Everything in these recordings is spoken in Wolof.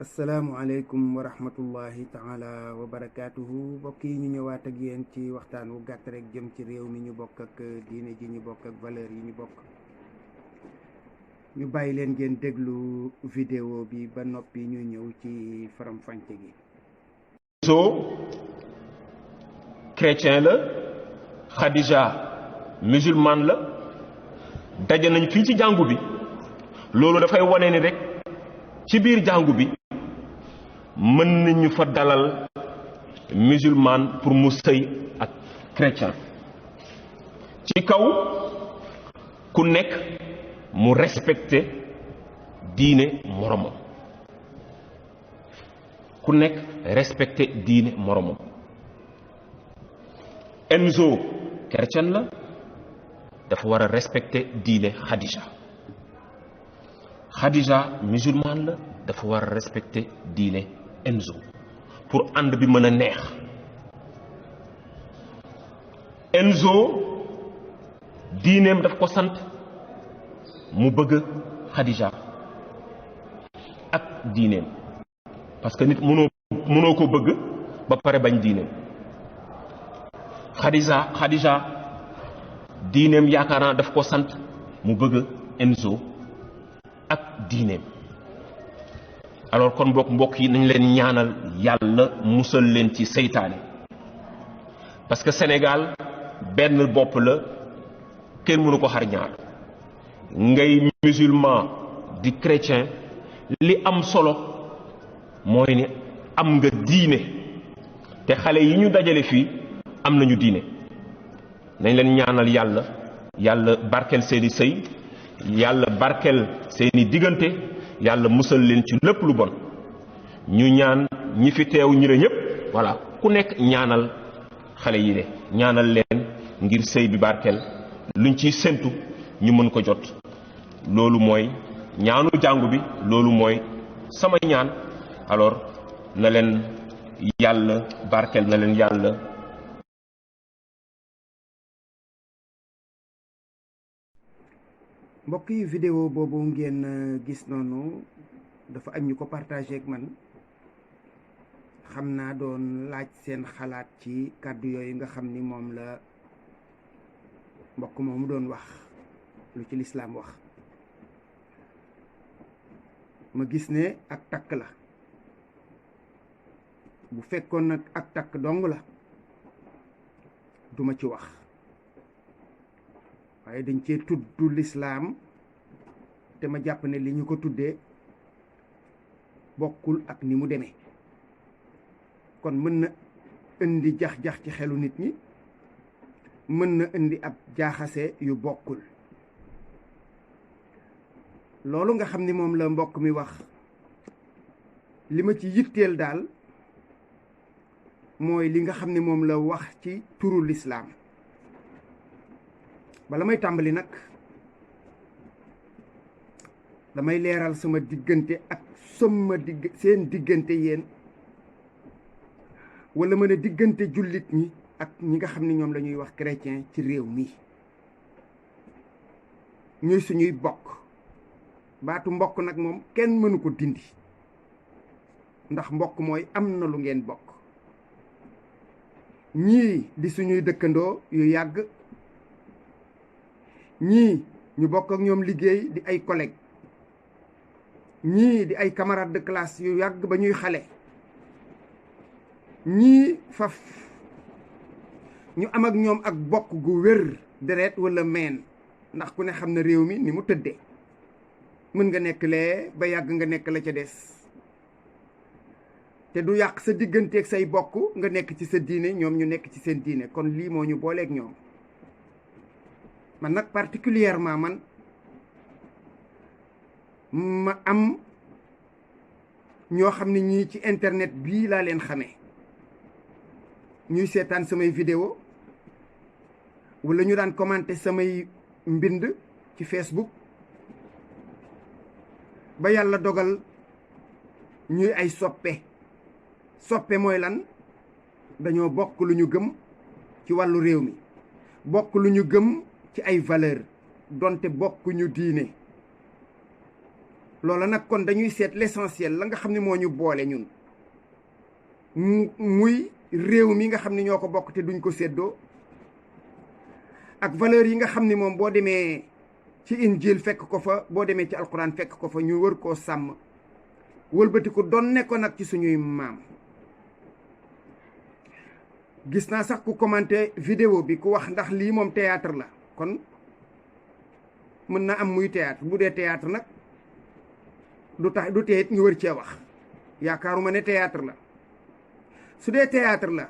asalaamualeykum wa rahmatullahi taala wa barakaatuhu mbokk yi ñu ñëwaat ak yéen ci waxtaan wu gàtt rek jëm ci réew mi ñu bokk ak diine ji ñu bokk ak valeur yi ñu bokk. ñu bàyyi leen ngeen déglu vidéo bi ba noppi ñu ñëw ci faram-fàcce gi. chrétien la, Khadija musulman la, daje nañ fii ci jàngu bi. loolu dafay wane ni rek ci biir jàngu bi mën nañu fa dalal musulman pour mu sëy ak chrétien ci kaw ku nekk mu respecté diine moromam, ku nekk respecté diine moromam. Enzo chrétien la, dafa war a respecté diine Khadija musulman la, dafa war a respecté diine Enzo pour ànd bi mën a neex. Enzo diineem daf ko sant mu bëgg Khadija ak diineem, parce que nit mënoo ko bëgg ba pare bañ diineem. Khadija diineem yaakaar naa daf ko sant mu bëgg Enzo ak diineem. alors kon mbokk yi nañ leen ñaanal yàlla musal leen ci seytaane, parce que Sénégal benn bopp la, kenn mënu ko xar ñaar. ngay musulman di chrétien, li am solo mooy ni am nga diine, te xale yi ñu dajale fii am nañu diine. nañ leen ñaanal yàlla barkeel seeni sëy, yàlla barkeel seeni diggante, yàlla musal leen ci lépp lu bon. ñu ñaan ñi fi teew ñu ne ñëpp voilà, ku nekk ñaanal xale yi de, ñaanal leen ngir sëy bi barkeel, luñ ciy séntu ñu mën ko jot. loolu mooy ñaanu jàngu bi, loolu mooy sama ñaan. alors na leen yàlla barkeel, na leen yàlla. mbokk yi vidéo boobu ngeen gis noonu dafa am ñu ko partagé ak man, xam naa doon laaj seen xalaat ci kàddu yooyu nga xam ni moom la mbokk moomu doon wax, lu ci lislaam wax. ma gis ne ak takk la. bu fekkoon nag ak takk dong la duma ci wax, waaye dañ cee tudd lislaam, te ma jàpp ne li ñu ko tuddee bokkul ak ni mu demee. kon mën na indi jax-jax ci xelu nit ñi, mën na indi ab jaaxase yu bokkul. loolu nga xam ni moom la mbokk mi wax, li ma ci yitteel daal mooy li nga xam ni moom la wax ci turu lislaam. bala may tàmbali nag damay leeral sama diggante ak seen diggante yéen, wala mën a diggante jullit ñi ak ñi nga xam ni ñoom la ñuy wax chrétien ci réew mi. ñuy suñuy bokk. baatu mbokk nag moom kenn mënu ko dindi, ndax mbokk mooy am na lu ngeen bokk. ñii di suñuy dëkkandoo yu yàgg, ñii ñu bokk ak ñoom liggéey di ay collègues, ñii di ay camarades de classe yu yàgg ba ñuy xale, ñii faf ñu am ak ñoom ak bokk gu wér deret wala meen, ndax ku ne xam na réew mi ni mu tëddee. mën nga nekk lee ba yàgg nga nekk la ca des, te du yàq sa digganteeg say bokk, nga nekk ci sa diine ñoom ñu nekk ci seen diine. kon lii moo ñu booleeg ñoom. man nag particulièrement man ma am ñoo xam ne ñii ci internet bii laa leen xamee, ñuy seetaan samay vidéo wala ñu daan commenter samay mbind ci Facebook, ba yàlla dogal ñuy ay soppe mooy lan? dañoo bokk lu ñu gëm ci wàllu réew mi, bokk lu ñu gëm ci ay valeur, donte bokk ñu diine. loola nag kon dañuy seet l'essentiel la nga xam ne moo ñu boole ñun muy réew mi nga xam ne ñoo ko bokk te duñ ko séddoo ak valeur yi nga xam ni moom boo demee ci injil fekk ko fa boo demee ci alquran fekk ko fa ñu wër koo sàmm wëlbati ko donne ko nag ci suñuy maam. gis naa sax ku commenté vidéo bi ku wax ndax lii moom théâtre la kon mën na am muy théâtre bu dee théâtre nag du teet ñu wër cee wax yaakaaruma ne théâtre la su dee théâtre la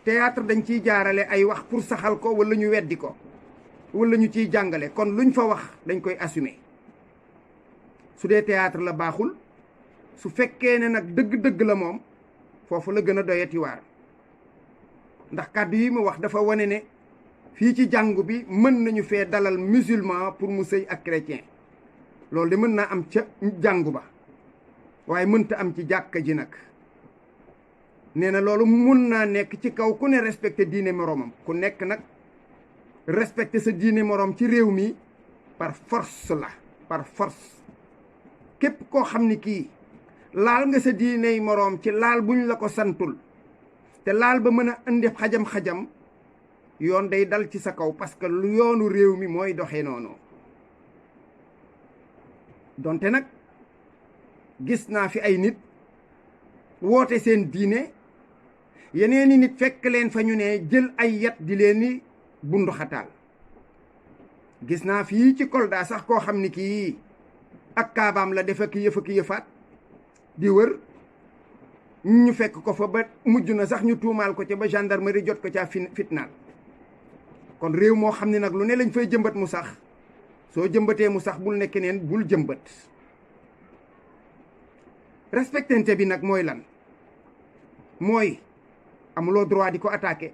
théâtre dañ ciy jaarale ay wax pour saxal ko wala ñu weddi ko wala ñu ciy jàngale kon luñ fa wax dañ koy assumer su dee théâtre la baaxul su fekkee ne nag dëgg-dëgg la moom foofu la gën a doyati waar ndax kàddu yi mu wax dafa wane ne fii ci jàngu bi mën nañu fee dalal musulman pour mu sëy ak chrétien loolu de mën naa am ca jàngu ba waaye mënta am ci jàkka ji nag nee na loolu mun naa nekk ci kaw ku ne respecté diine moroomam ku nekk nag respecté sa diine moroom ci réew mi par force la par force képp koo xam ni kii laal nga sa diiney moroom ci laal buñ la ko santul te laal ba mën a indi xajam-xajam yoon day dal ci sa kaw parce que lu yoonu réew mi mooy doxee noonu donte nag gis naa fi ay nit woote seen diine yeneeni nit fekk leen fa ñu ne jël ay yat di leen ni bunduxataal gis naa fii ci Kolda sax koo xam ni kii ak kaabaam la def ak yëfaat di wër ñu fekk ko fa ba mujj na sax ñu tuumaal ko ca ba gendarmerie jot ko ca fitnaal kon réew moo xam ne nag lu ne lañ fay jëmbat mu sax soo jëmbatee mu sax bul nekk neen bul jëmbat respectante bi nag mooy lan mooy amuloo droit di ko attaquer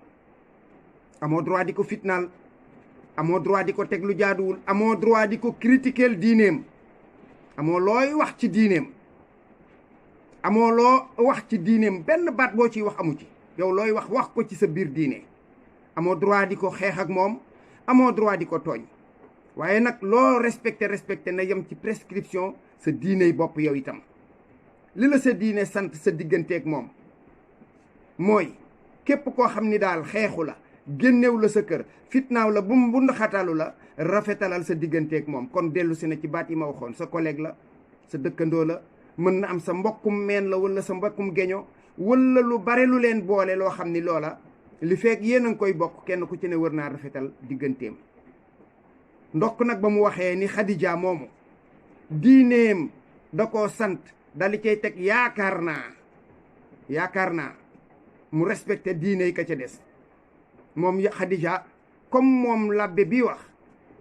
amoo droit di ko fitnaal amoo droit di ko teg lu jaaduwul amoo droit di ko critiquer diineem amoo looy wax ci diineem amoo loo wax ci diineem benn baat boo ciy wax amu ci yow looy wax ko ci sa biir diine amoo droit di ko xeex ak moom amoo droit di ko tooñ waaye nag loo respecté na yem ci prescription sa diiney bopp yow itam li la sa diine sant sa digganteeg moom mooy képp koo xam ni daal xeexu la génnew la sa kër fitnaaw la bu mbund xatalu la rafetalal sa digganteeg moom kon dellu si na ci baat yi ma waxoon sa collègue la sa dëkkandoo la mën na am sa mbokkum meen la wala sa mbokkum geño wala lu bare lu leen boole loo xam ni loola li fekk yéen a ngi koy bokk kenn ku ci ne wër naa rafetal digganteem ndokk nag ba mu waxee ni Xadija moomu diineem da koo sant dali cay teg yaakaar naa mu respecté diine yi ka ca des moom Xadija comme moom labbe bi wax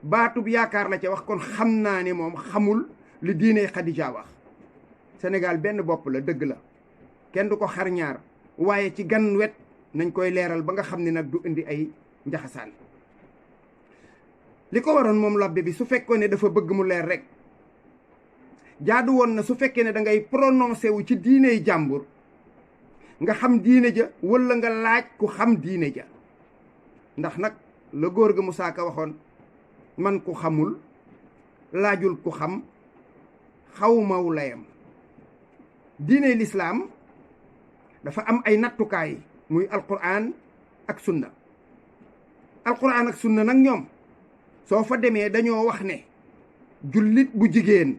baatub yaakaar la ca wax kon xam naa ne moom xamul li diine Xadija wax Sénégal benn bopp la dëgg la kenn du ko xar ñaar waaye ci gan wet nañ koy leeral ba nga xam ne nag du indi ay njaxasaan li ko waroon moom labbe bi su fekkoon ne dafa bëgg mu leer rek jaadu woon na su fekkee ne da ngay prononcé wu ci diiney jàmbur nga xam diine ja wala nga laaj ku xam diine ja ndax nag la góor ga Musaa Ka waxoon man ku xamul laajul ku xam xawmaw layam diine lislaam dafa am ay nattukaay muy alquran ak sunna nag ñoom soo fa demee dañoo wax ne jullit bu jigéen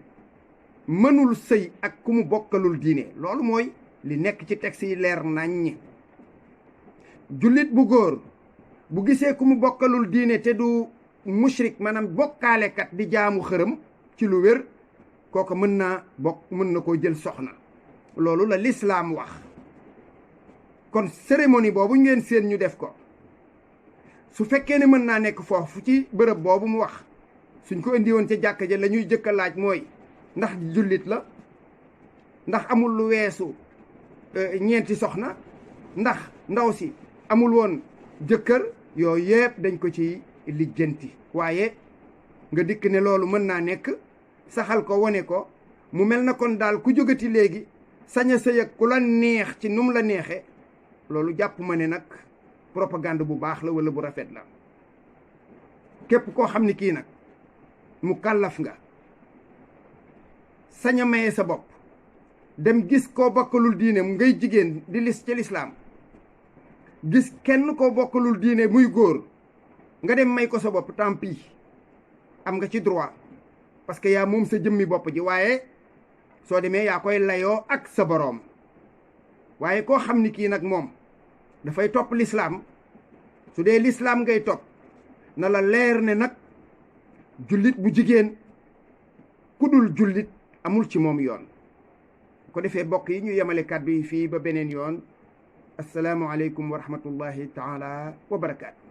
mënul sëy ak ku mu bokkalul diine loolu mooy li nekk ci texte yi leer naññ jullit bu góor bu gisee ku mu bokkalul diine te du mushrik maanaam bokkaalekat di jaamu xërëm ci lu wér kooku mën na koo jël soxna loolu la lislaam wax kon cérémonie boobu ngeen seen ñu def ko su fekkee ne mën naa nekk foofu ci bërëb boobu mu wax suñ ko indi woon ca jàkka ja la ñuy jëkk a laaj mooy ndax jullit la ndax amul lu weesu ñeenti soxna ndax ndaw si amul woon jëkkër yooyu yëpp dañ ko ci lijjanti waaye nga dikk ne loolu mën naa nekk saxal ko wone ko mu mel na kon daal ku jógati léegi sañ a sëy ak ku la neex ci num la neexe loolu jàpp ma ne nag propagande bu baax la wala bu rafet la képp koo xam ni kii nag mu kàllaf nga sañ a maye sa bopp dem gis koo bokkalul diine ngay jigéen di lis ci lislaam gis kenn koo bokkalul diine muy góor nga dem may ko sa bopp tant pis am nga ci droit parce que yaa moom sa jëmmi bopp ji waaye soo demee yaa koy layoo ak sa boroom waaye koo xam ni kii nag moom dafay topp lislaam su dee lislaam ngay topp na la leer ne nag jullit bu jigéen ku dul jullit amul ci moom yoon ko defee bokk yi ñu yemale kàddu yi fii ba beneen yoon assalaamu aleykum wa rahmatullahi taala wa barakaatu